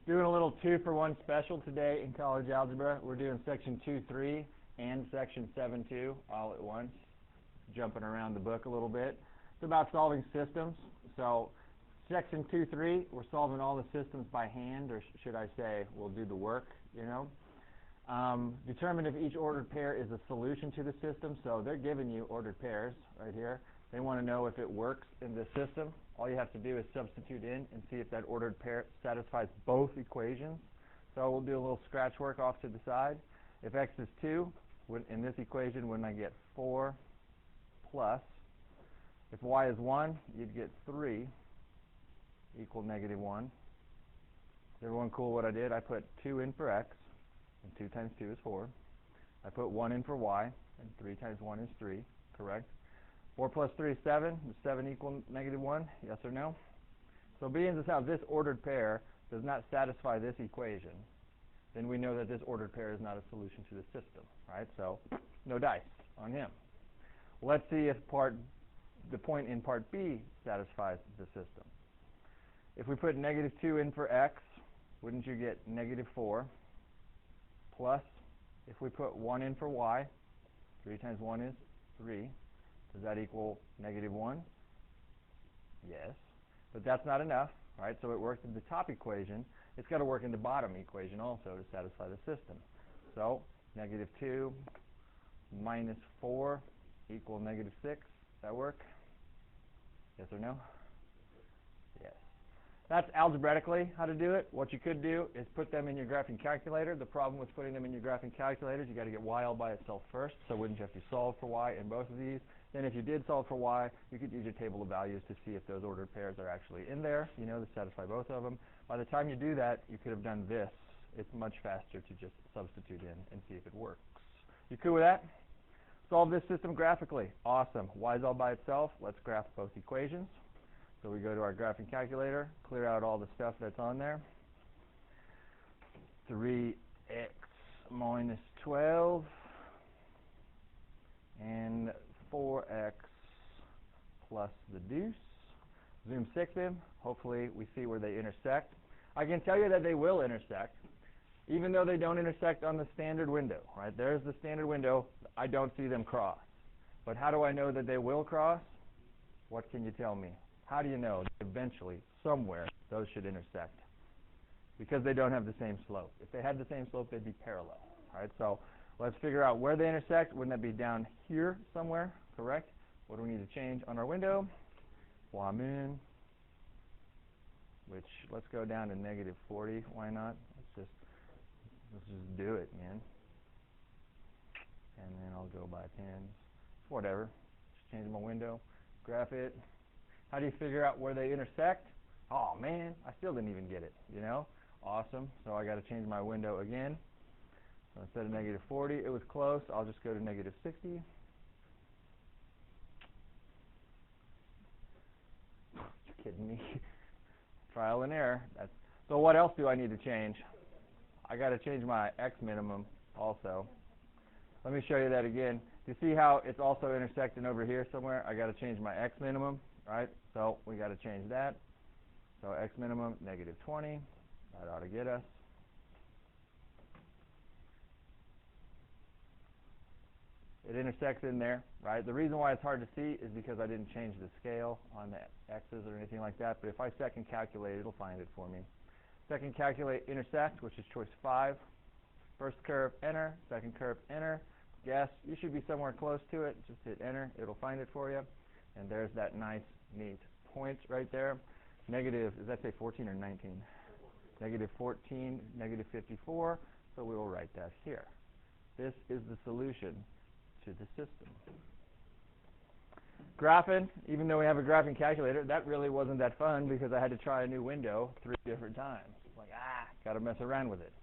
Doing a little 2-for-1 special today in college algebra. We're doing section 2.3 and section 7.2 all at once, jumping around the book a little bit. It's about solving systems. So section 2.3, we're solving all the systems by hand, or should I say, we'll do the work, you know. Determine if each ordered pair is a solution to the system. So they're giving you ordered pairs right here. They want to know if it works in the system. All you have to do is substitute in and see if that ordered pair satisfies both equations. So we'll do a little scratch work off to the side. If x is 2, in this equation, wouldn't I get 4 plus? If y is 1, you'd get 3 equal -1. Is everyone cool what I did? I put 2 in for x, and 2 times 2 is 4. I put 1 in for y, and 3 times 1 is 3, correct? 4 plus 3 is 7. Does 7 equal -1? Yes or no? So being as how this ordered pair does not satisfy this equation, then we know that this ordered pair is not a solution to the system, right? So no dice on him. Let's see if the point in part B satisfies the system. If we put -2 in for x, wouldn't you get -4? Plus, if we put 1 in for y, 3 times 1 is 3. Does that equal -1? Yes. But that's not enough, right? So it worked in the top equation. It's got to work in the bottom equation also to satisfy the system. So -2 minus 4 equal -6. Does that work? Yes or no? Yes. That's algebraically how to do it. What you could do is put them in your graphing calculator. The problem with putting them in your graphing calculator is you got to get y all by itself first. So wouldn't you have to solve for y in both of these? Then if you did solve for y, you could use your table of values to see if those ordered pairs are actually in there, you know, to satisfy both of them. By the time you do that, you could have done this. It's much faster to just substitute in and see if it works. You cool with that? Solve this system graphically. Awesome. Y is all by itself. Let's graph both equations. So we go to our graphing calculator, clear out all the stuff that's on there. 3x minus 12 and 4x plus the deuce. Zoom 6 in. Hopefully we see where they intersect. I can tell you that they will intersect, even though they don't intersect on the standard window. Right? There's the standard window. I don't see them cross. But how do I know that they will cross? What can you tell me? How do you know that eventually, somewhere, those should intersect? Because they don't have the same slope. If they had the same slope, they'd be parallel. Right? So let's figure out where they intersect. Wouldn't that be down here somewhere? Correct? What do we need to change on our window? Min, which let's go down to -40. Why not? Let's just do it, man. And then I'll go by tens. Whatever. Just change my window. Graph it. How do you figure out where they intersect? Oh man, I still didn't even get it, you know? Awesome. So I got to change my window again. So instead of -40, it was close. I'll just go to -60. You're kidding me. Trial and error. So what else do I need to change? I got to change my x minimum also. Let me show you that again. Do you see how it's also intersecting over here somewhere? I got to change my x minimum, right? So we got to change that. So x minimum, -20. That ought to get us. It intersects in there, right? The reason why it's hard to see is because I didn't change the scale on the x's or anything like that. But if I second calculate, it'll find it for me. Second calculate intersect, which is choice 5. First curve, enter. Second curve, enter. Guess. You should be somewhere close to it. Just hit enter. It'll find it for you. And there's that nice, neat point right there. Negative, does that say 14 or 19? -14, -54. So we will write that here. This is the solution to the system. Graphing, even though we have a graphing calculator, that really wasn't that fun because I had to try a new window 3 different times. Like, got to mess around with it.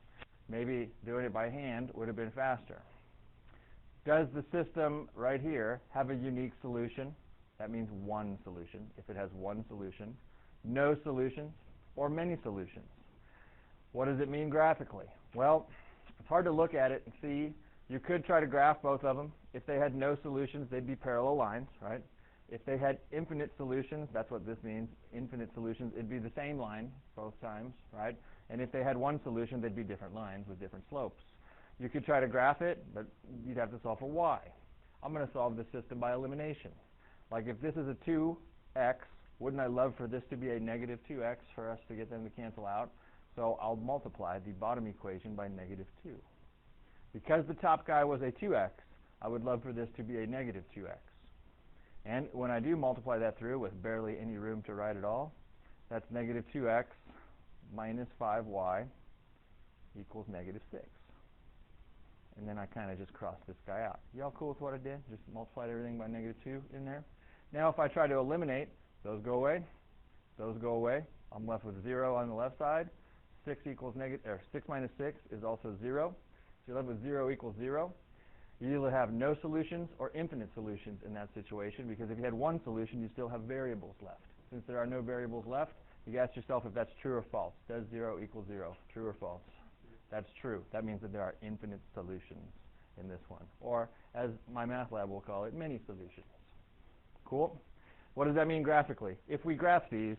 Maybe doing it by hand would have been faster. Does the system right here have a unique solution? That means one solution, if it has one solution. No solutions, or many solutions. What does it mean graphically? Well, it's hard to look at it and see. You could try to graph both of them. If they had no solutions, they'd be parallel lines, right? If they had infinite solutions, that's what this means, infinite solutions, it'd be the same line both times, right? And if they had one solution, they'd be different lines with different slopes. You could try to graph it, but you'd have to solve for y. I'm going to solve this system by elimination. Like if this is a 2x, wouldn't I love for this to be a negative 2x for us to get them to cancel out? So I'll multiply the bottom equation by negative 2. Because the top guy was a 2x, I would love for this to be a negative 2x. And when I do multiply that through with barely any room to write it all, that's negative 2x minus 5y equals negative 6. And then I kind of just cross this guy out. Y'all cool with what I did? Just multiplied everything by negative 2 in there. Now if I try to eliminate, those go away, those go away. I'm left with 0 on the left side. 6 minus 6 is also 0. So you're left with 0 equals 0. You either have no solutions or infinite solutions in that situation, because if you had one solution, you still have variables left. Since there are no variables left, you ask yourself if that's true or false. Does 0 equal 0? True or false? That's true. That means that there are infinite solutions in this one. Or, as my math lab will call it, many solutions. Cool? What does that mean graphically? If we graph these,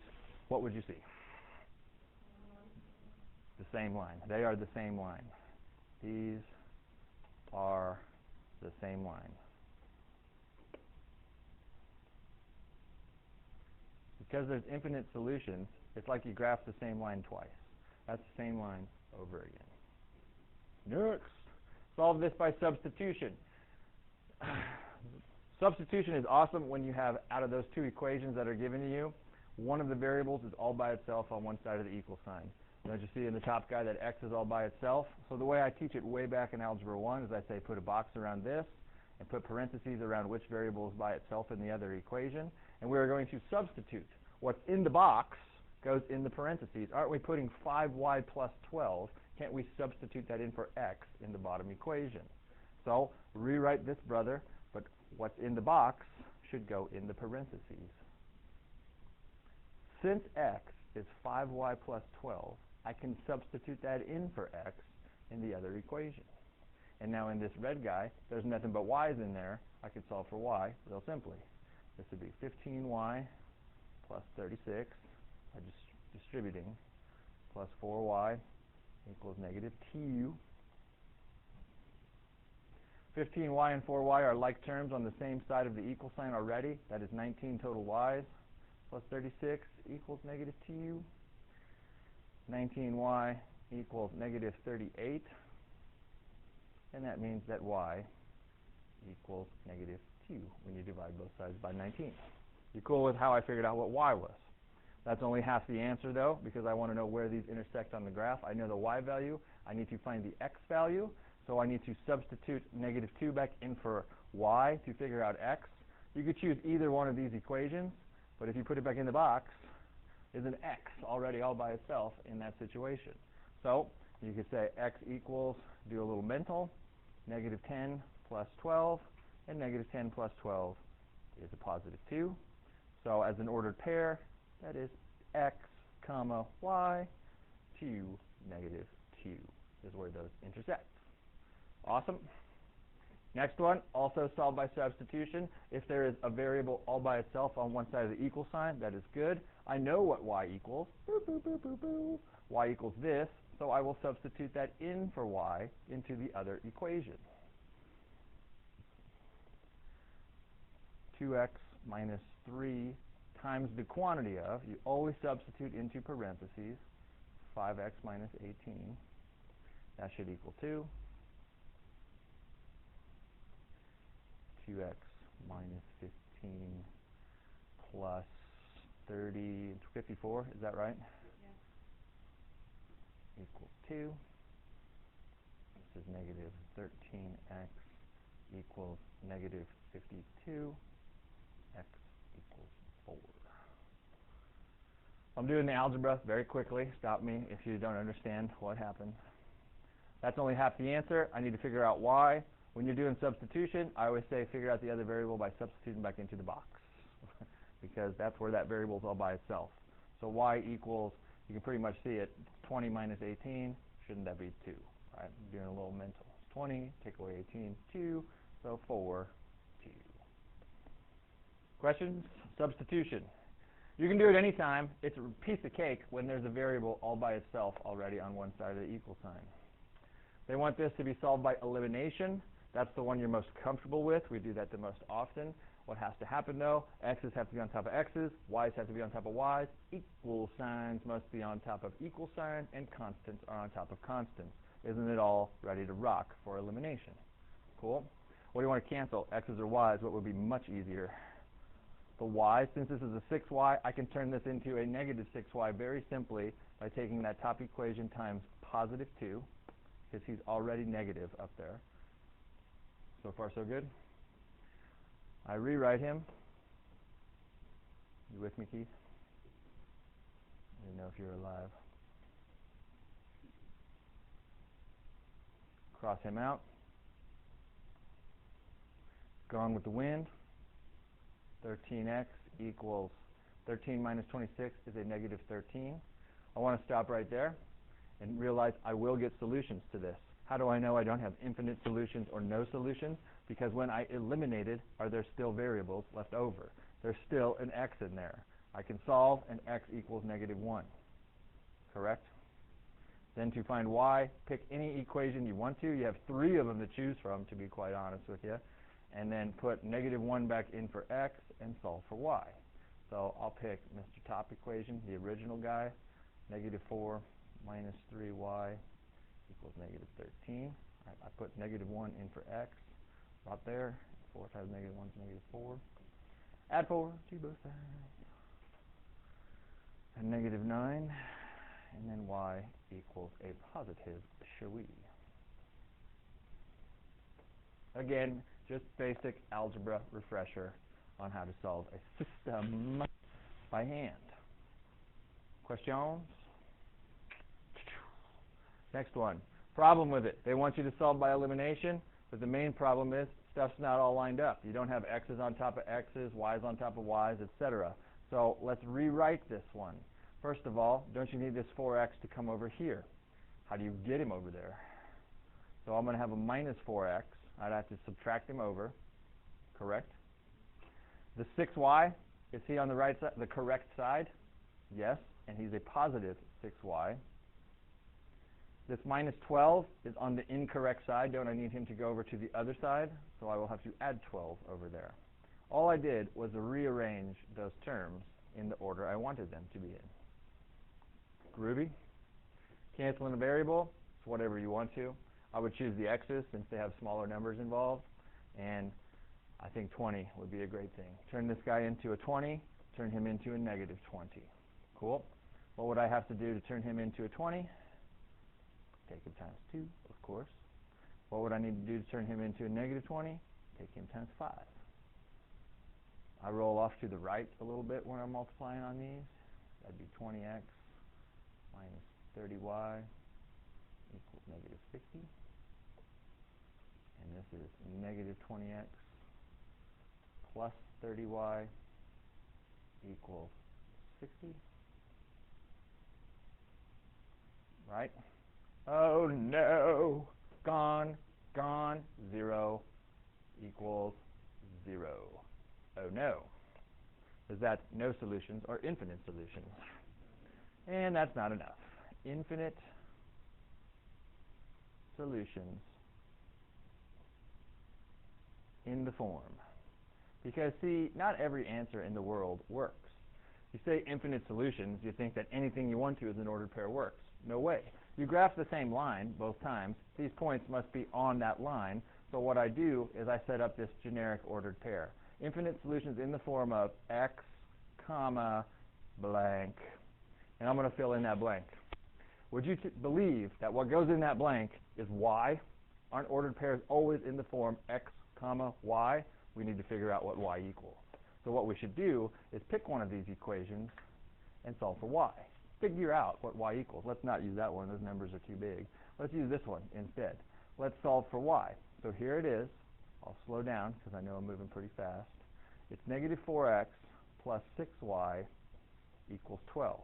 what would you see? The same line. They are the same line. These are the same line. Because there's infinite solutions, it's like you graph the same line twice. That's the same line over again. Next. Solve this by substitution. Substitution is awesome when you have, out of those two equations that are given to you, one of the variables is all by itself on one side of the equal sign. Don't you see in the top guy that x is all by itself? So the way I teach it way back in Algebra 1 is I say put a box around this and put parentheses around which variable is by itself in the other equation. And we're going to substitute. What's in the box goes in the parentheses. Aren't we putting 5y plus 12? Can't we substitute that in for x in the bottom equation? So rewrite this brother, but what's in the box should go in the parentheses. Since x is 5y plus 12, I can substitute that in for x in the other equation. And now in this red guy, there's nothing but y's in there. I could solve for y real simply. This would be 15y plus 36 by distributing plus 4y equals negative 2. 15y and 4y are like terms on the same side of the equal sign already. That is 19 total y's plus 36 equals negative 2. 19y equals negative 38. And that means that y equals negative 2 when you divide both sides by 19. You cool with how I figured out what y was? That's only half the answer, though, because I want to know where these intersect on the graph. I know the y value. I need to find the x value. So I need to substitute negative 2 back in for y to figure out x. You could choose either one of these equations, but if you put it back in the box, there's an x already all by itself in that situation. So you could say x equals, do a little mental, negative 10 plus 12, and negative 10 plus 12 is a positive 2. So as an ordered pair, that is x comma y, 2, negative 2 is where those intersect. Awesome. Next one, also solve by substitution. If there is a variable all by itself on one side of the equal sign, that is good. I know what y equals. Boop, boop, boop, boop, boop. Y equals this, so I will substitute that in for y into the other equation. 2x minus 3 times the quantity of, you always substitute into parentheses, 5x minus 18. That should equal 2. 2x minus 15 plus 30, 54, is that right? Yeah. Equals 2. This is negative 13x equals negative 52. X equals 4. I'm doing the algebra very quickly. Stop me if you don't understand what happened. That's only half the answer. I need to figure out y. When you're doing substitution, I always say figure out the other variable by substituting back into the box because that's where that variable is all by itself. So y equals, you can pretty much see it, 20 minus 18, shouldn't that be 2? Right? I'm doing a little mental. 20, take away 18, 2, so 4, 2. Questions? Substitution. You can do it anytime. It's a piece of cake when there's a variable all by itself already on one side of the equal sign. They want this to be solved by elimination. That's the one you're most comfortable with. We do that the most often. What has to happen, though, x's have to be on top of x's, y's have to be on top of y's, equal signs must be on top of equal signs, and constants are on top of constants. Isn't it all ready to rock for elimination? Cool. What do you want to cancel, x's or y's? What would be much easier? The y, since this is a 6y, I can turn this into a negative 6y very simply by taking that top equation times positive 2, because he's already negative up there. So far, so good? I rewrite him. You with me, Keith? I didn't know if you were alive. Cross him out. Gone with the wind. 13x equals 13 minus 26 is a negative 13. I want to stop right there and realize I will get solutions to this. How do I know I don't have infinite solutions or no solutions? Because when I eliminated, are there still variables left over? There's still an x in there. I can solve and x equals negative 1. Correct? Then to find y, pick any equation you want to. You have 3 of them to choose from, to be quite honest with you. And then put negative 1 back in for x and solve for y. So I'll pick Mr. Top equation, the original guy, negative 4 minus 3y equals negative 13. I put negative 1 in for x, right there. 4 times negative 1 is negative 4. Add 4 to both sides. And negative 9. And then y equals a positive Shawi. Again, just basic algebra refresher on how to solve a system by hand. Questions? Next one. Problem with it. They want you to solve by elimination, but the main problem is stuff's not all lined up. You don't have x's on top of x's, y's on top of y's, etc. So let's rewrite this one. First of all, don't you need this 4x to come over here? How do you get him over there? So I'm going to have a minus 4x. I'd have to subtract him over. Correct? The 6y, is he on the right side, the correct side? Yes, and he's a positive 6y. This minus 12 is on the incorrect side. Don't I need him to go over to the other side? So I will have to add 12 over there. All I did was rearrange those terms in the order I wanted them to be in. Groovy? Canceling a variable, it's whatever you want to. I would choose the x's since they have smaller numbers involved, and I think 20 would be a great thing. Turn this guy into a 20, turn him into a negative 20. Cool. What would I have to do to turn him into a 20? Take him times 2, of course. What would I need to do to turn him into a negative 20? Take him times 5. I roll off to the right a little bit when I'm multiplying on these. That'd be 20x minus 30y equals negative 60. And this is negative 20x plus 30y equals 60. Right? Oh no! Gone, gone, 0 equals 0. Oh no. Is that no solutions or infinite solutions? And that's not enough. Infinite solutions in the form. Because, see, not every answer in the world works. You say infinite solutions, you think that anything you want to as an ordered pair works. No way. You graph the same line both times. These points must be on that line. So what I do is I set up this generic ordered pair. Infinite solutions in the form of x, comma, blank. And I'm going to fill in that blank. Would you believe that what goes in that blank is y? Aren't ordered pairs always in the form x, comma, y? We need to figure out what y equals. So what we should do is pick one of these equations and solve for y. Figure out what y equals. Let's not use that one. Those numbers are too big. Let's use this one instead. Let's solve for y. So here it is. I'll slow down because I know I'm moving pretty fast. It's negative 4x plus 6y equals 12.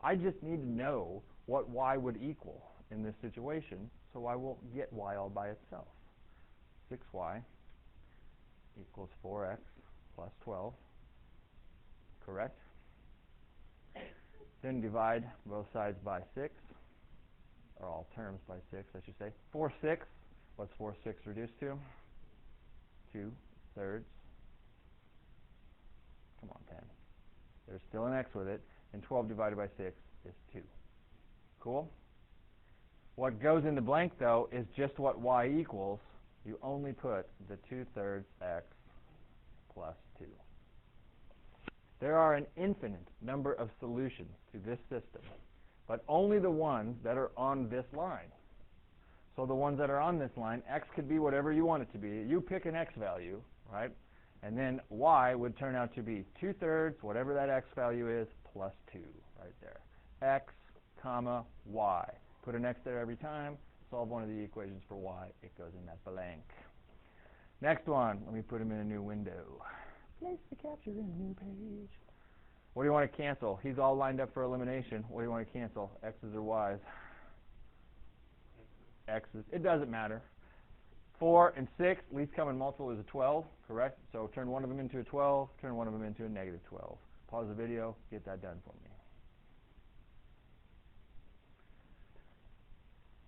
I just need to know what y would equal in this situation, so I will get y all by itself. 6y equals 4x plus 12. correct? Then divide both sides by 6, or all terms by 6, I should say. 4/6, what's 4/6 reduced to? 2/3. Come on, 10. There's still an x with it, and 12 divided by 6 is 2. Cool? What goes in the blank, though, is just what y equals. You only put the 2/3 x plus 2. There are an infinite number of solutions to this system, but only the ones that are on this line. So the ones that are on this line, x could be whatever you want it to be. You pick an x value, right? And then y would turn out to be 2/3, whatever that x value is, plus 2, right there. X, comma, y. Put an x there every time. Solve one of the equations for y. It goes in that blank. Next one. Let me put them in a new window. Place the capture in a new page. What do you want to cancel? He's all lined up for elimination. What do you want to cancel? X's or y's? X's. It doesn't matter. 4 and 6, least common multiple is a 12, correct? So turn one of them into a 12, turn one of them into a negative 12. Pause the video, get that done for me.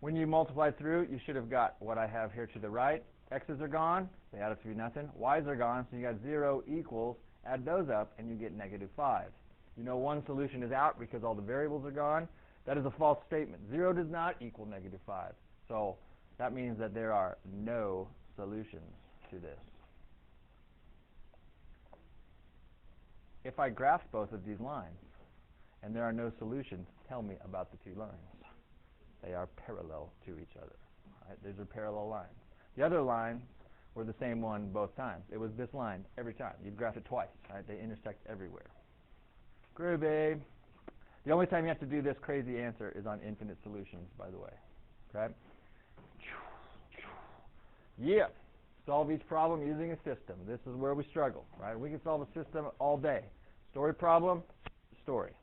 When you multiply through, you should have got what I have here to the right. X's are gone, they add up to be nothing. Y's are gone, so you got 0 equals, add those up, and you get negative 5. You know one solution is out because all the variables are gone. That is a false statement. 0 does not equal negative 5. So that means that there are no solutions to this. If I graph both of these lines, and there are no solutions, tell me about the two lines. They are parallel to each other. Right? These are parallel lines. The other lines were the same one both times. It was this line every time. You'd graph it twice. Right? They intersect everywhere. Groovy. The only time you have to do this crazy answer is on infinite solutions, by the way. Okay? Yeah. Solve each problem using a system. This is where we struggle. Right? We can solve a system all day. Story problem, story.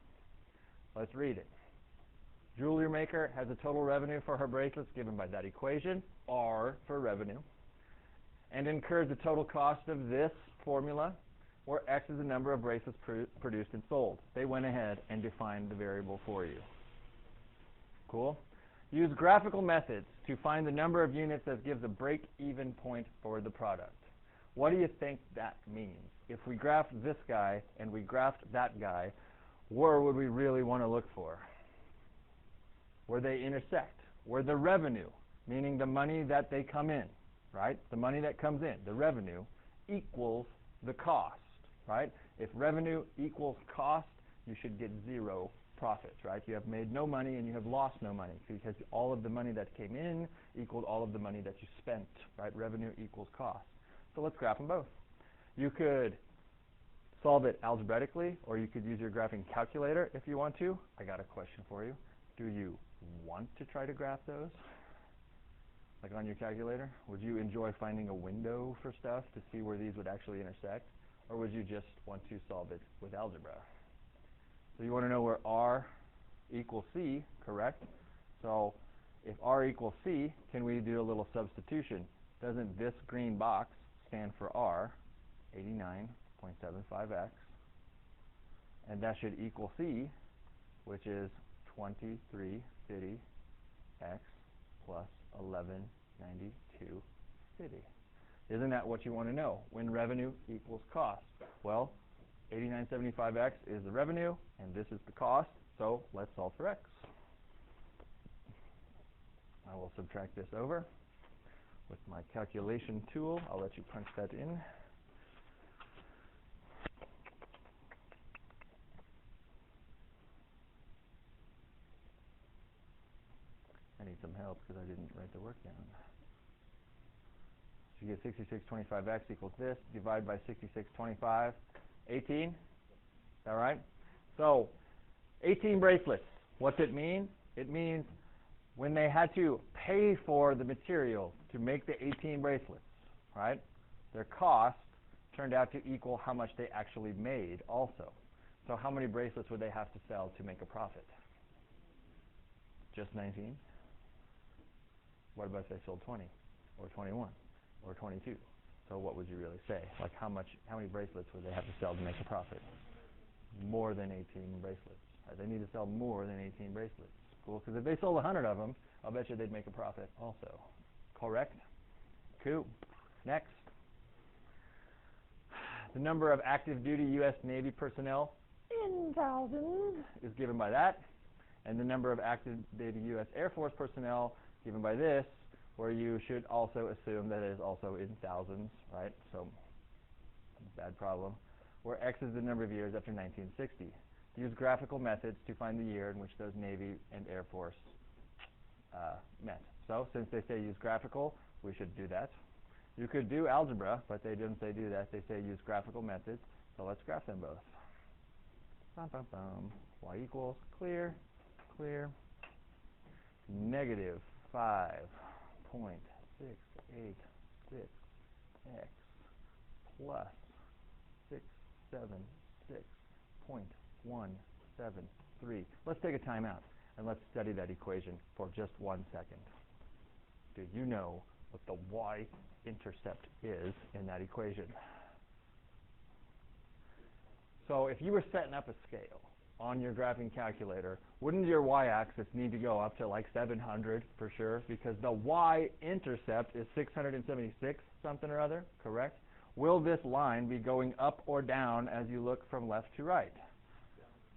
Let's read it. Jewelry maker has a total revenue for her bracelets given by that equation, R for revenue, and incurs the total cost of this formula, where X is the number of bracelets produced and sold. They went ahead and defined the variable for you. Cool? Use graphical methods to find the number of units that gives a break-even point for the product. What do you think that means? If we graphed this guy and we graphed that guy, where would we really want to look for? Where they intersect, where the revenue, meaning the money that they come in, right? The money that comes in, the revenue, equals the cost, right? If revenue equals cost, you should get 0 profits, right? You have made no money and you have lost no money because all of the money that came in equaled all of the money that you spent, right? Revenue equals cost. So let's graph them both. You could solve it algebraically, or you could use your graphing calculator if you want to. I got a question for you. Do you want to try to graph those? Like on your calculator? Would you enjoy finding a window for stuff to see where these would actually intersect? Or would you just want to solve it with algebra? So you want to know where R equals C, correct? So if R equals C, can we do a little substitution? Doesn't this green box stand for R, 89.75x? And that should equal C, which is 2350x plus 119250. Isn't that what you want to know when revenue equals cost? Well, 8975x is the revenue, and this is the cost, so let's solve for x. I will subtract this over with my calculation tool. I'll let you punch that in. I need some help because I didn't write the work down. So you get 6625x equals this. Divide by 6625. 18? Is that right? So 18 bracelets. What's it mean? It means when they had to pay for the material to make the 18 bracelets, right, their cost turned out to equal how much they actually made also. So how many bracelets would they have to sell to make a profit? Just 19? What about if they sold 20 or 21 or 22? So what would you really say? Like how many bracelets would they have to sell to make a profit? more than 18 bracelets. Right? They need to sell more than 18 bracelets. Cool, because if they sold 100 of them, I'll bet you they'd make a profit also. Correct? Cool. Next. The number of active duty U.S. Navy personnel in thousands is given by that. And the number of active duty U.S. Air Force personnel given by this, where you should also assume that it is also in thousands, right? So, bad problem. Where X is the number of years after 1960. Use graphical methods to find the year in which those Navy and Air Force met. So, since they say use graphical, we should do that. You could do algebra, but they didn't say do that. They say use graphical methods. So let's graph them both. Bum, bum, bum. Y equals clear, clear. Negative 5.686 x plus 676.173. Let's take a time out and let's study that equation for just 1 second. Do you know what the y-intercept is in that equation? So if you were setting up a scale on your graphing calculator, wouldn't your y-axis need to go up to like 700 for sure? Because the y-intercept is 676 something or other, correct? Will this line be going up or down as you look from left to right?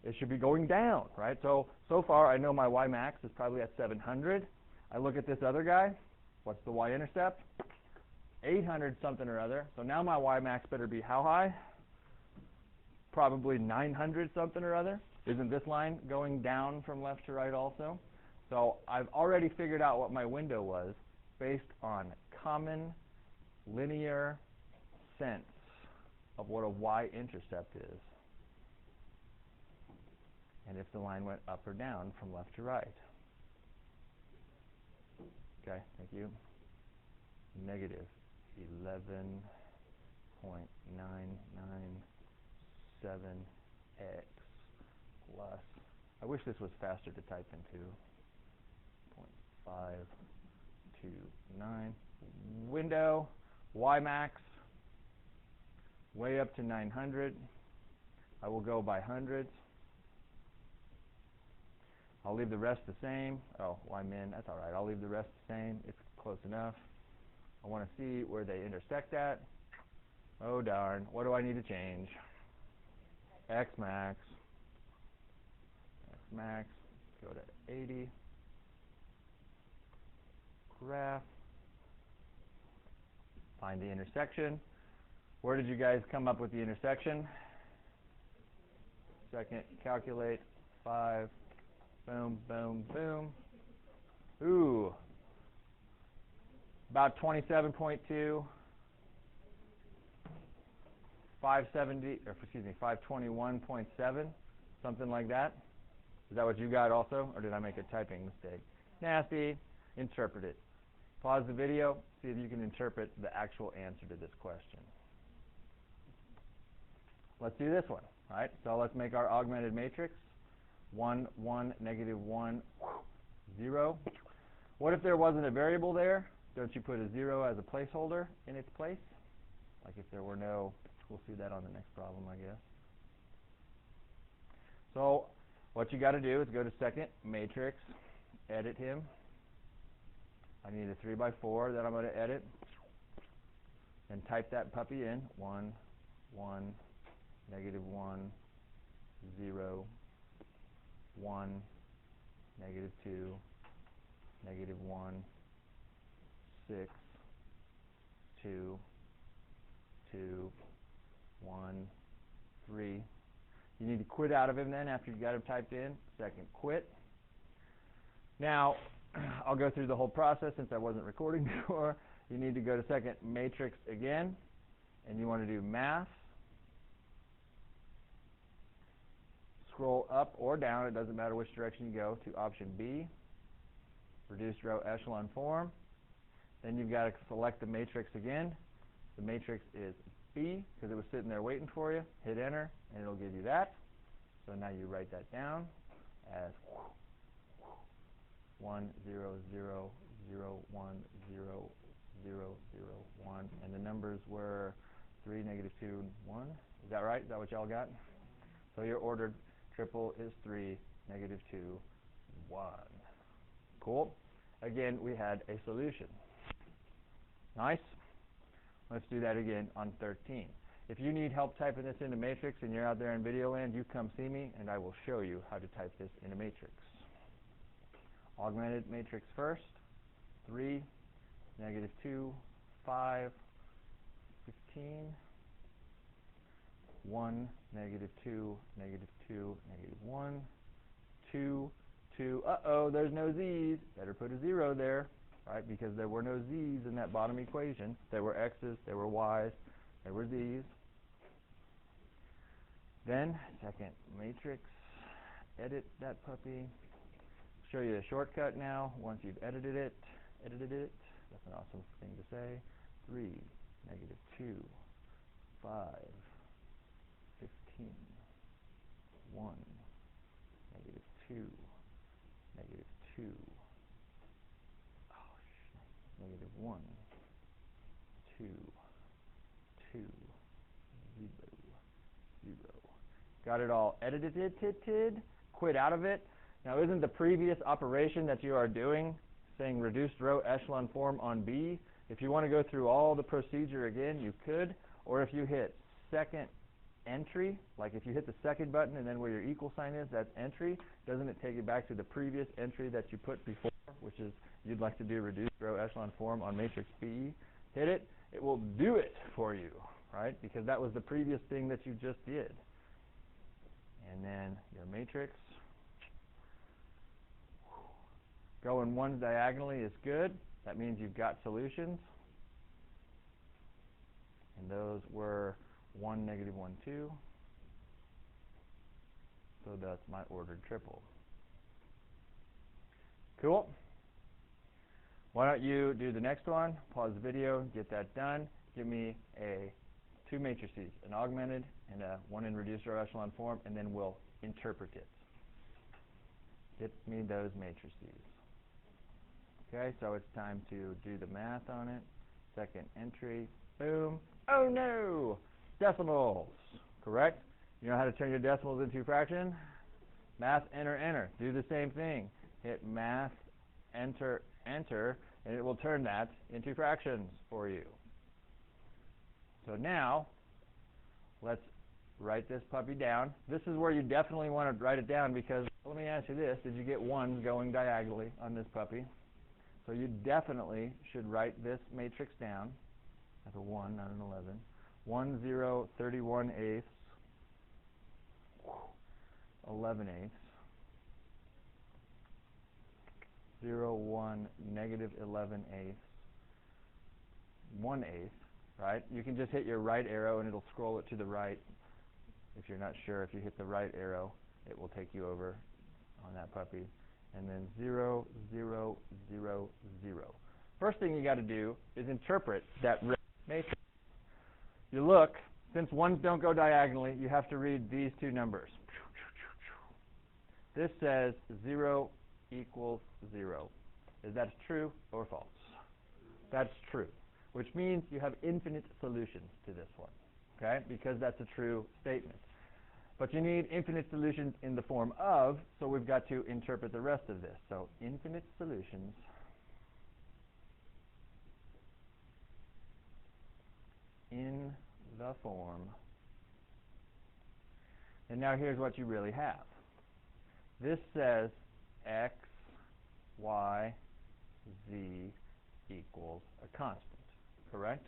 It should be going down, right? So far I know my y max is probably at 700. I look at this other guy. What's the y-intercept? 800 something or other. So now my y max better be how high? Probably 900 something or other. Isn't this line going down from left to right also? So I've already figured out what my window was based on common linear sense of what a y-intercept is. And if the line went up or down from left to right. Okay, thank you. Negative 11.997x plus, I wish this was faster to type into, 0.529. Window, y max, way up to 900. I will go by hundreds. I'll leave the rest the same. Oh, y min, that's all right. I'll leave the rest the same. It's close enough. I want to see where they intersect at. Oh, darn. What do I need to change? X max. X max. Go to 80. Graph. Find the intersection. Where did you guys come up with the intersection? Second, calculate. 5. Boom, boom, boom. Ooh. About 27.2. 570, or excuse me, 521.7. Something like that. Is that what you got also? Or did I make a typing mistake? Nasty. Interpret it. Pause the video. See if you can interpret the actual answer to this question. Let's do this one. All right. So let's make our augmented matrix. 1, 1, negative 1, 0. What if there wasn't a variable there? Don't you put a 0 as a placeholder in its place? Like if there were no, we'll see that on the next problem, I guess. So what you got to do is go to second matrix, edit him. I need a 3 by 4 that I'm going to edit. And type that puppy in. 1, 1, negative 1, 0. 1, negative 2, negative 1, 6, 2, 2, 1, 3. You need to quit out of him then after you got him typed in. Second, quit. Now, I'll go through the whole process since I wasn't recording before. You need to go to second matrix again, and you want to do math. Scroll up or down, it doesn't matter which direction you go, to option B, reduced row echelon form. Then you've got to select the matrix again. The matrix is B because it was sitting there waiting for you. Hit enter and it'll give you that. So now you write that down as 1, 0, 0, 0, 1, 0, 0, 0, 1. And the numbers were 3, negative 2, 1. Is that right? Is that what y'all got? So your ordered triple is 3, negative 2, 1. Cool. Again, we had a solution. Nice. Let's do that again on 13. If you need help typing this into matrix and you're out there in video land, you come see me and I will show you how to type this into matrix. Augmented matrix first. 3, negative 2, 5, 15, 1, negative 2, negative 2, negative 1, 2, 2. Uh-oh, there's no z's. Better put a 0 there, right? Because there were no z's in that bottom equation. There were x's, there were y's, there were z's. Then, second matrix, edit that puppy. Show you a shortcut now once you've edited it. That's an awesome thing to say. 3, negative 2, 5, 15, 1, negative 2, negative 2, negative 1, 2, 2, 0, 0. Got it all edited? Quit out of it. Now, isn't the previous operation that you are doing saying reduced row echelon form on B? If you want to go through all the procedure again, you could. Or if you hit second entry, like if you hit the second button and then where your equal sign is, that's entry. Doesn't it take you back to the previous entry that you put before, which is you'd like to do reduced row echelon form on matrix B? Hit it. It will do it for you, right? Because that was the previous thing that you just did. And then your matrix. Going ones diagonally is good. That means you've got solutions. And those were 1, negative 1, 2. So that's my ordered triple. Cool. Why don't you do the next one? Pause the video, get that done. Give me two matrices, an augmented and one in reduced row echelon form, and then we'll interpret it. Get me those matrices. Okay, so it's time to do the math on it. Second entry, boom. Oh no! Decimals, correct? You know how to turn your decimals into a fraction? Math, enter, enter. Do the same thing. Hit math, enter, enter, and it will turn that into fractions for you. So now, let's write this puppy down. This is where you definitely want to write it down because, let me ask you this, did you get 1s going diagonally on this puppy? So you definitely should write this matrix down as a 1, not an 11. 1, 0, 31 eighths, 11 eighths, 0, 1, negative 11 eighths, 1 eighth, right? You can just hit your right arrow and it'll scroll it to the right. If you're not sure, if you hit the right arrow, it will take you over on that puppy. And then 0, 0, 0, 0. First thing you got to do is interpret that matrix. You look, since 1s don't go diagonally, you have to read these two numbers. This says 0 equals 0. Is that true or false? That's true, which means you have infinite solutions to this one, okay? Because that's a true statement. But you need infinite solutions in the form of, so we've got to interpret the rest of this. So infinite solutions in the form. And now here's what you really have. This says x, y, z equals a constant, correct?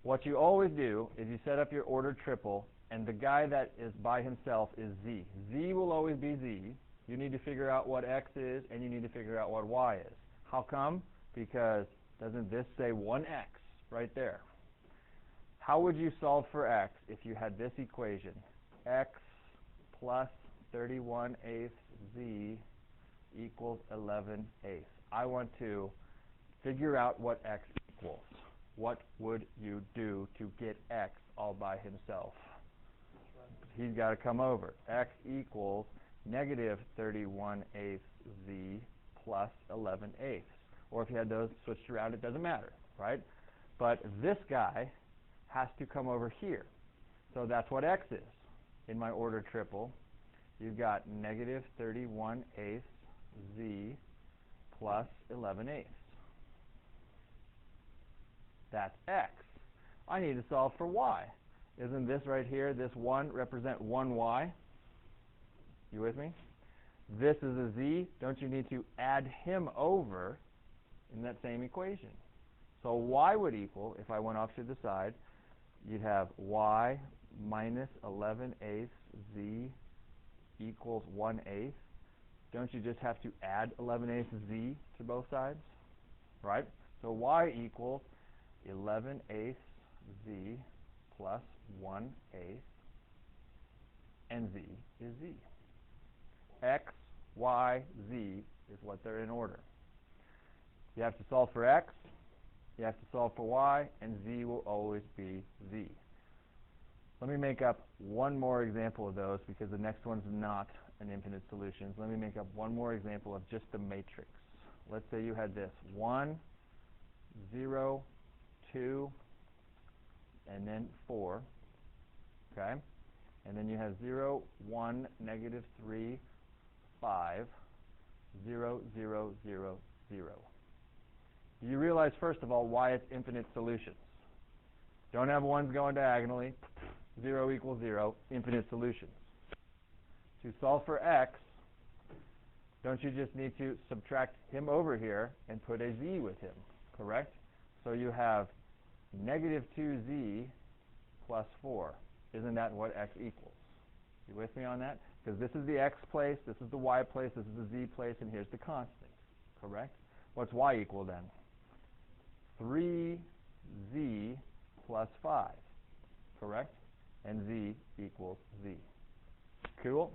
What you always do is you set up your ordered triple, and the guy that is by himself is z. Z will always be z. You need to figure out what x is, and you need to figure out what y is. How come? Because doesn't this say 1x right there? How would you solve for x if you had this equation? X plus 31 eighths z equals 11 eighths. I want to figure out what x equals. What would you do to get x all by himself? He's got to come over. X equals negative 31 eighths z plus 11 eighths. Or if you had those switched around, it doesn't matter, right? But this guy has to come over here. So that's what x is. in my order triple, you've got negative 31/8 z plus 11/8. That's x. I need to solve for y. Isn't this right here, this 1, represent 1y? You with me? This is a z. Don't you need to add him over in that same equation? So y would equal, if I went off to the side, you'd have y minus 11/8 z equals 1/8. Don't you just have to add 11/8 z to both sides? Right? So y equals 11/8 z plus 1/8, and z is z. X, y, z is what they're in order. You have to solve for x, you have to solve for y, and z will always be z. Let me make up one more example of those because the next one's not an infinite solution. Let me make up one more example of just the matrix. Let's say you had this 1, 0, 2, and then 4, okay? And then you have 0, 1, negative 3, 5, 0, 0, 0, 0. Do you realize, first of all, why it's infinite solutions? Don't have ones going diagonally. 0 equals 0, infinite solutions. To solve for x, don't you just need to subtract him over here and put a z with him, correct? So you have negative 2z plus 4. Isn't that what x equals? You with me on that? Because this is the x place, this is the y place, this is the z place, and here's the constant, correct? What's y equal then? 3z plus 5, correct? And z equals z. Cool?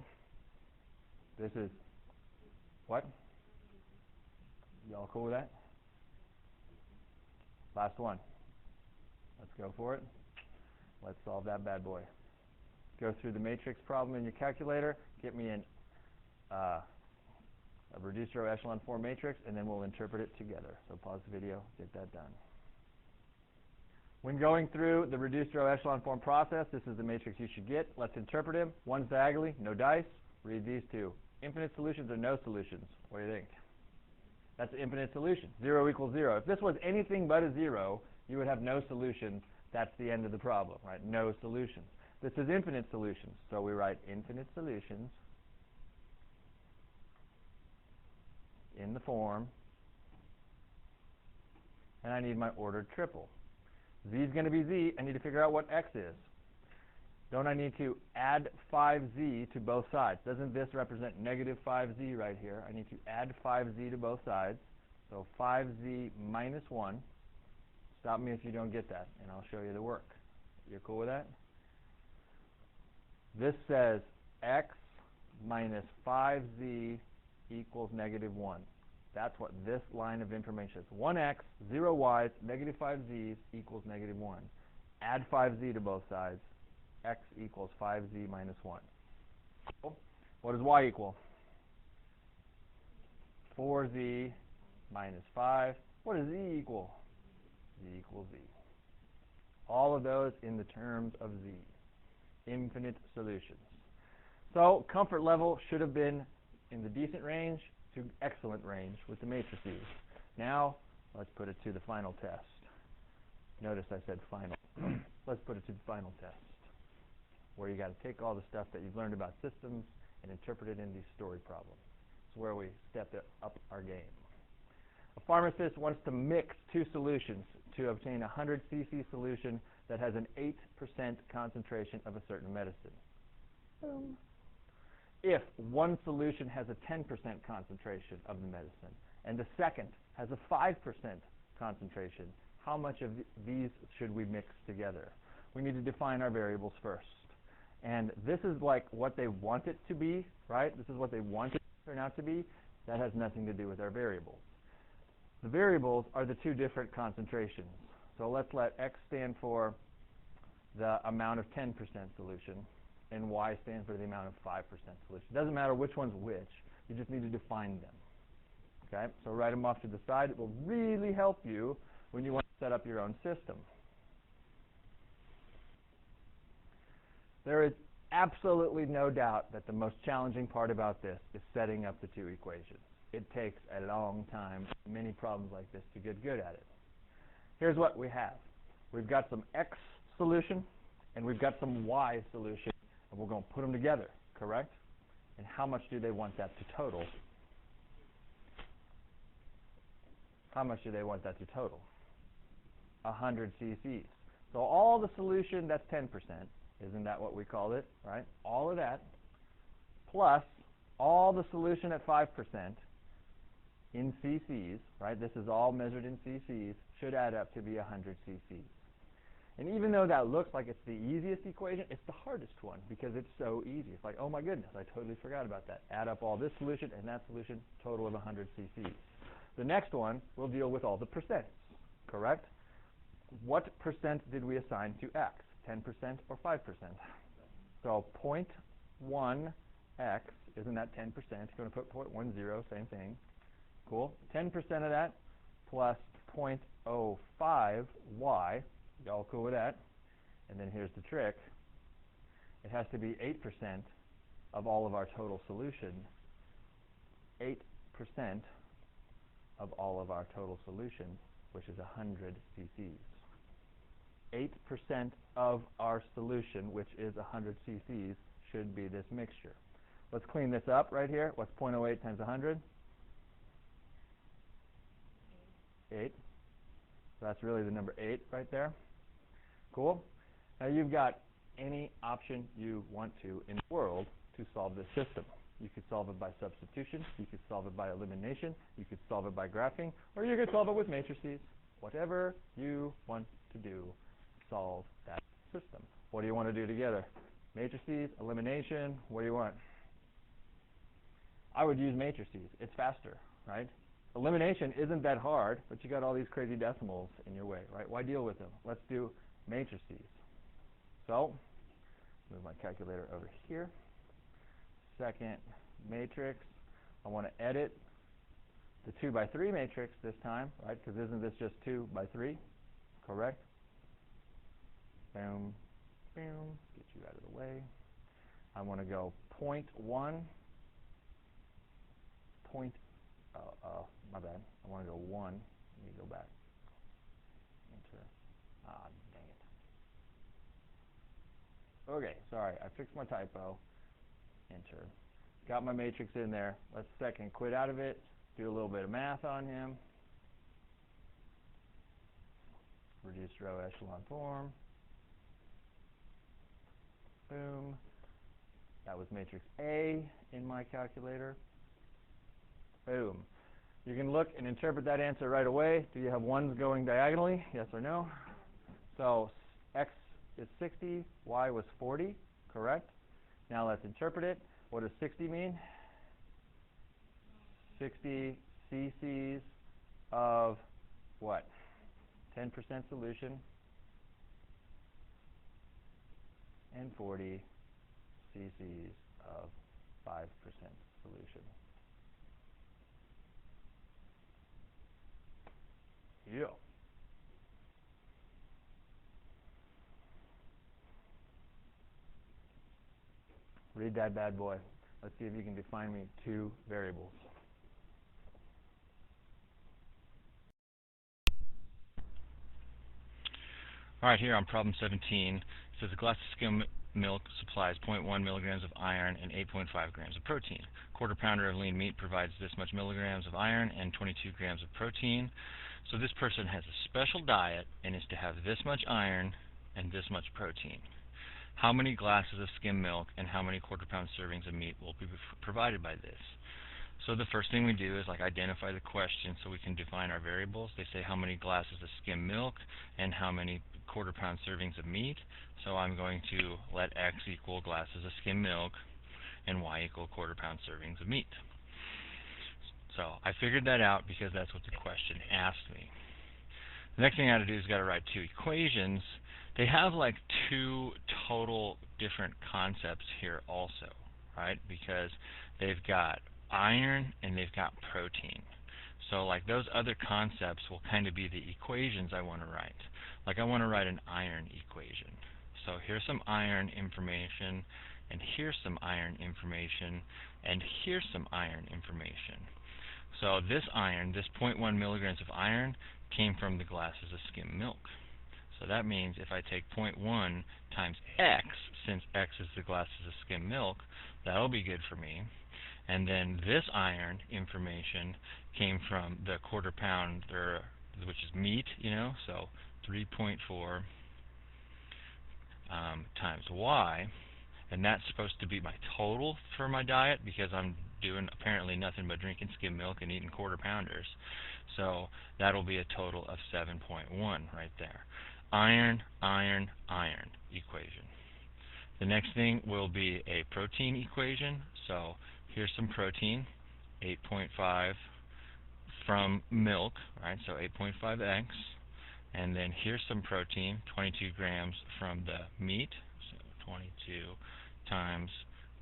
This is what? Y'all cool with that? Last one. Let's go for it. Let's solve that bad boy. Go through the matrix problem in your calculator, get me a reduced row echelon form matrix, and then we'll interpret it together. So pause the video, get that done. When going through the reduced row echelon form process, this is the matrix you should get. Let's interpret him. One's diagonally, no dice. Read these two. Infinite solutions or no solutions? What do you think? That's infinite solution. 0 equals 0. If this was anything but a 0, you would have no solutions. That's the end of the problem, right? No solutions. This is infinite solutions. So we write infinite solutions in the form, and I need my ordered triple. Z is going to be z. I need to figure out what x is. Don't I need to add 5z to both sides? Doesn't this represent negative 5z right here? I need to add 5z to both sides. So 5z minus 1. Stop me if you don't get that, and I'll show you the work. You're cool with that? This says x minus 5z equals negative 1. That's what this line of information is. 1x, 0y's, negative 5z's equals negative 1. Add 5z to both sides. X equals 5z minus 1. What does y equal? 4z minus 5. What does z equal? Z equals z. All of those in the terms of z. Infinite solutions. So comfort level should have been in the decent range to excellent range with the matrices. Now let's put it to the final test. Notice I said final. Let's put it to the final test, where you got to take all the stuff that you've learned about systems and interpret it in these story problems. It's where we step up our game. A pharmacist wants to mix two solutions to obtain a 100 cc solution that has an 8% concentration of a certain medicine. Boom. If one solution has a 10% concentration of the medicine and the second has a 5% concentration, how much of these should we mix together? We need to define our variables first. And this is like what they want it to be, right? This is what they want it to turn out to be. That has nothing to do with our variables. The variables are the two different concentrations. So let's let x stand for the amount of 10% solution, and y stand for the amount of 5% solution. It doesn't matter which one's which. You just need to define them. Okay? So write them off to the side. It will really help you when you want to set up your own system. There is absolutely no doubt that the most challenging part about this is setting up the two equations. It takes a long time, many problems like this, to get good at it. Here's what we have. We've got some x solution, and we've got some y solution, and we're going to put them together, correct? And how much do they want that to total? How much do they want that to total? 100 cc's. So all the solution, that's 10%. Isn't that what we called it, right? All of that, plus all the solution at 5% in cc's, right? This is all measured in cc's, should add up to be 100 cc's. And even though that looks like it's the easiest equation, it's the hardest one because it's so easy. It's like, oh my goodness, I totally forgot about that. Add up all this solution and that solution, total of 100 cc's. The next one will deal with all the percents, correct? What percent did we assign to x? 10% or 5%? So 0.1x, isn't that 10%? You're going to put 0.10, same thing. Cool. 10% of that plus 0.05y. Y'all cool with that? And then here's the trick. It has to be 8% of all of our total solution. 8% of all of our total solution, which is 100 cc's. 8% of our solution, which is 100 cc's, should be this mixture. Let's clean this up right here. What's 0.08 times 100? 8. So that's really the number 8 right there. Cool. Now you've got any option you want to in the world to solve this system. You could solve it by substitution, you could solve it by elimination, you could solve it by graphing, or you could solve it with matrices. Whatever you want to do, solve that system. What do you want to do together? Matrices, elimination, what do you want? I would use matrices. It's faster, right? Elimination isn't that hard, but you got all these crazy decimals in your way, right? Why deal with them? Let's do matrices. So, move my calculator over here. Second matrix, I want to edit the 2 by 3 matrix this time, right? Because isn't this just 2 by 3? Correct? Boom, boom, get you out of the way. I want to go 0.1, my bad. I want to go 1. Let me go back. Enter. Ah, dang it. Okay, sorry, I fixed my typo. Enter. Got my matrix in there. Let's second quit out of it. Do a little bit of math on him. Reduce row echelon form. Boom. That was matrix A in my calculator. Boom. You can look and interpret that answer right away. Do you have ones going diagonally? Yes or no? So x is 60, y was 40, correct? Now let's interpret it. What does 60 mean? 60 cc's of what? 10% solution and 40 cc's of 5% solution. Yeah. Read that bad boy. Let's see if you can define me 2 variables. All right, here on problem 17, it says a glass of skim milk supplies 0.1 milligrams of iron and 8.5 grams of protein. Quarter pounder of lean meat provides this much milligrams of iron and 22 grams of protein. So this person has a special diet and is to have this much iron and this much protein. How many glasses of skim milk and how many quarter-pound servings of meat will be provided by this? So the first thing we do is identify the question so we can define our variables. They say how many glasses of skim milk and how many quarter-pound servings of meat. So I'm going to let x equal glasses of skim milk and y equal quarter-pound servings of meat. So I figured that out because that's what the question asked me. The next thing I had to do is got to write 2 equations. They have 2 total different concepts here also, right? Because they've got iron and they've got protein. So those other concepts will kind of be the equations I want to write. I want to write an iron equation. So here's some iron information. and here's some iron information, and here's some iron information. So this iron, this 0.1 milligrams of iron, came from the glasses of skim milk. So that means if I take 0.1 times X, since X is the glasses of skim milk, that'll be good for me. And then this iron information came from the quarter pound, which is meat, so 3.4 times Y, and that's supposed to be my total for my diet because I'm doing apparently nothing but drinking skim milk and eating quarter pounders. So that'll be a total of 7.1 right there. Iron, iron, iron equation. The next thing will be a protein equation. So here's some protein, 8.5 from milk, right? So 8.5x. And then here's some protein, 22 grams from the meat, so 22 times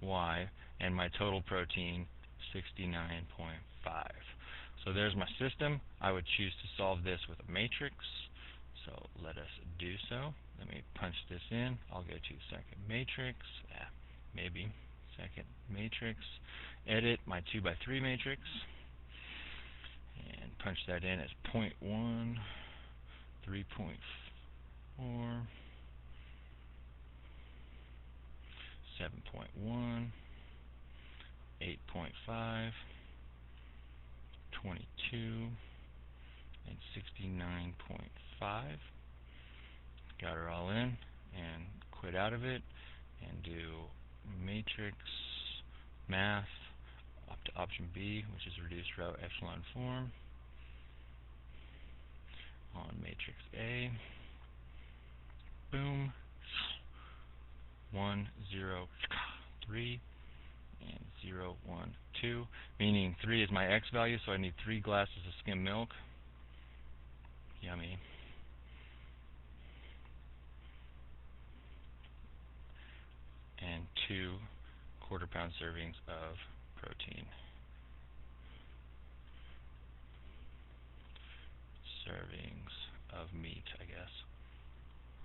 Y, and my total protein, 69.5. So there's my system. I would choose to solve this with a matrix. So let us do so. Let me punch this in. I'll go to second matrix. Maybe second matrix. Edit my 2x3 matrix. And punch that in as 0.1, 3.4, 7.1, 8.5, 22, and 69.5. Got her all in, and quit out of it, and do matrix math up to option B, which is reduced row echelon form. On matrix A, boom, 1, 0, 3, and 0, 1, 2, meaning 3 is my X value, so I need 3 glasses of skim milk. Yummy. And 2 quarter-pound servings of protein. Servings of meat, I guess.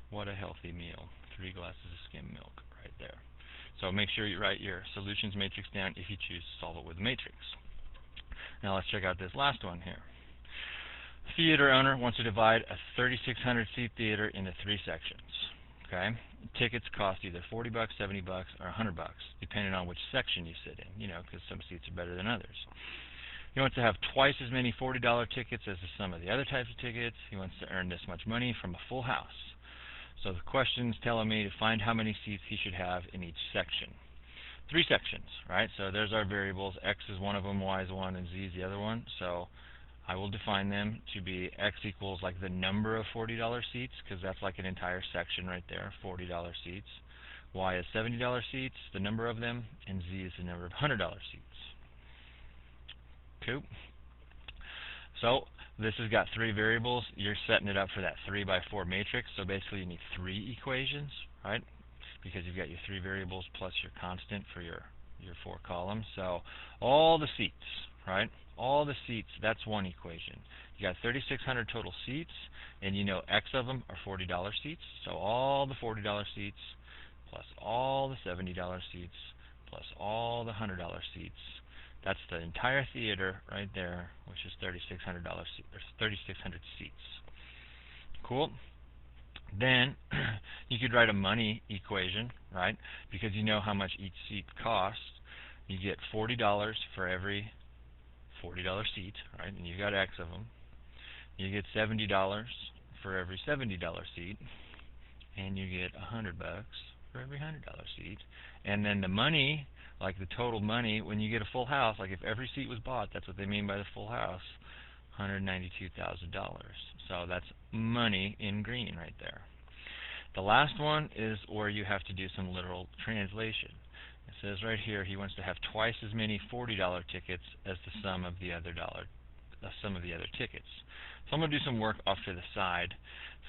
What a healthy meal. 3 glasses of skim milk right there. So make sure you write your solutions matrix down if you choose to solve it with a matrix. Now let's check out this last one here. Theater owner wants to divide a 3,600 seat theater into 3 sections. Okay? Tickets cost either $40, $70, or $100, depending on which section you sit in, because some seats are better than others. He wants to have twice as many $40 tickets as the sum of the other types of tickets. He wants to earn this much money from a full house. So the question's telling me to find how many seats he should have in each section. 3 sections, right? So there's our variables. X is one of them, Y is one, and Z is the other one. So I will define them to be X equals like the number of $40 seats, because that's like an entire section right there, $40 seats. Y is $70 seats, the number of them, and Z is the number of $100 seats. Cool. So this has got 3 variables. You're setting it up for that 3x4 matrix. So basically you need 3 equations, right? Because you've got your 3 variables plus your constant for your 4 columns. So all the seats, right? All the seats, that's one equation. You got 3,600 total seats, and you know X of them are $40 seats. So all the $40 seats plus all the $70 seats plus all the $100 seats. That's the entire theater right there, which is $3,600 seats. Cool. Then you could write a money equation, right? Because you know how much each seat costs. You get $40 for every $40 seat, right? And you've got X of them. You get $70 for every $70 seat, and you get $100 for every $100 seat. And then the money, like the total money, when you get a full house, like if every seat was bought, that's what they mean by the full house, $192,000. So that's money in green right there. The last one is where you have to do some literal translation. It says right here he wants to have twice as many $40 tickets as the sum of the other tickets. So I'm going to do some work off to the side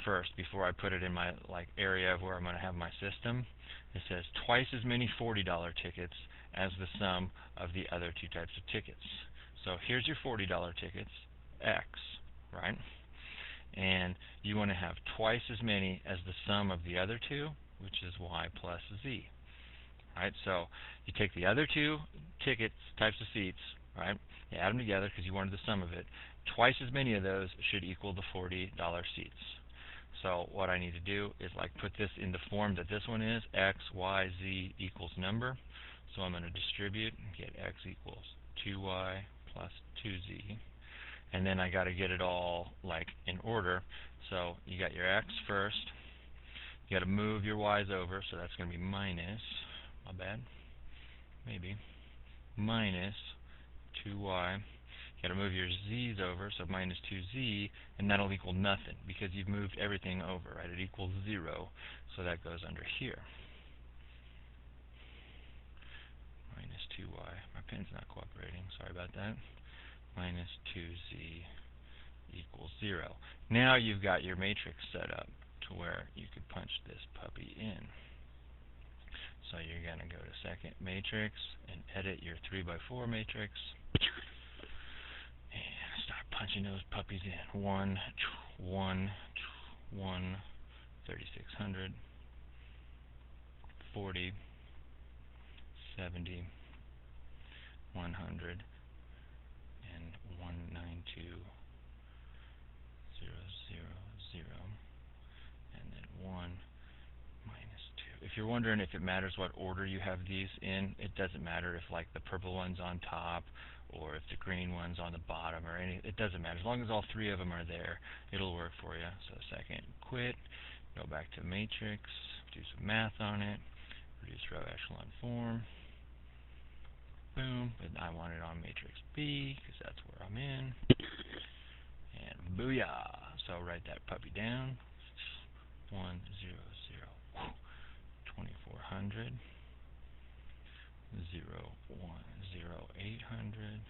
first before I put it in my area of where I'm going to have my system. It says twice as many $40 tickets as the sum of the other 2 types of tickets. So here's your $40 tickets, X, right? And you want to have twice as many as the sum of the other 2, which is Y plus Z, Alright, so you take the other two tickets, types of seats, right? You add them together because you wanted the sum of it. Twice as many of those should equal the $40 seats. So what I need to do is like put this in the form that this one is, x, y, z equals number. So I'm going to distribute and get x equals 2y plus 2z. And then I got to get it all like in order. So you got your x first. You got to move your y's over, so that's going to be minus, my bad, maybe, minus 2y. You got to move your z's over, so minus 2z, and that'll equal nothing because you've moved everything over, right? It equals 0, so that goes under here. Minus 2y. My pen's not cooperating. Sorry about that. Minus 2z equals 0. Now you've got your matrix set up to where you could punch this puppy in. So you're going to go to second matrix and edit your 3x4 matrix and start punching those puppies in. 1, 1, 1, 3600, 40, 70, 100, and 192, 0, 0, 0, and then 1, minus 2. If you're wondering if it matters what order you have these in, it doesn't matter if like the purple one's on top or if the green one's on the bottom or any, it doesn't matter. As long as all three of them are there, it'll work for you. So second, quit, go back to matrix, do some math on it, reduce row echelon form, boom, but I want it on matrix B because that's where I'm in, and booyah. So write that puppy down, 1, 0, 0, 2400, 0, 1, 0, 800,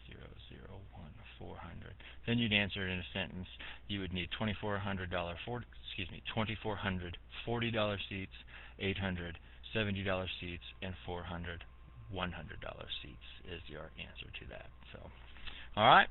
0, 0, 1, 400. Then you'd answer it in a sentence. You would need $2,400 $40 seats, $870 seats, and $400 $100 seats is your answer to that. So, all right.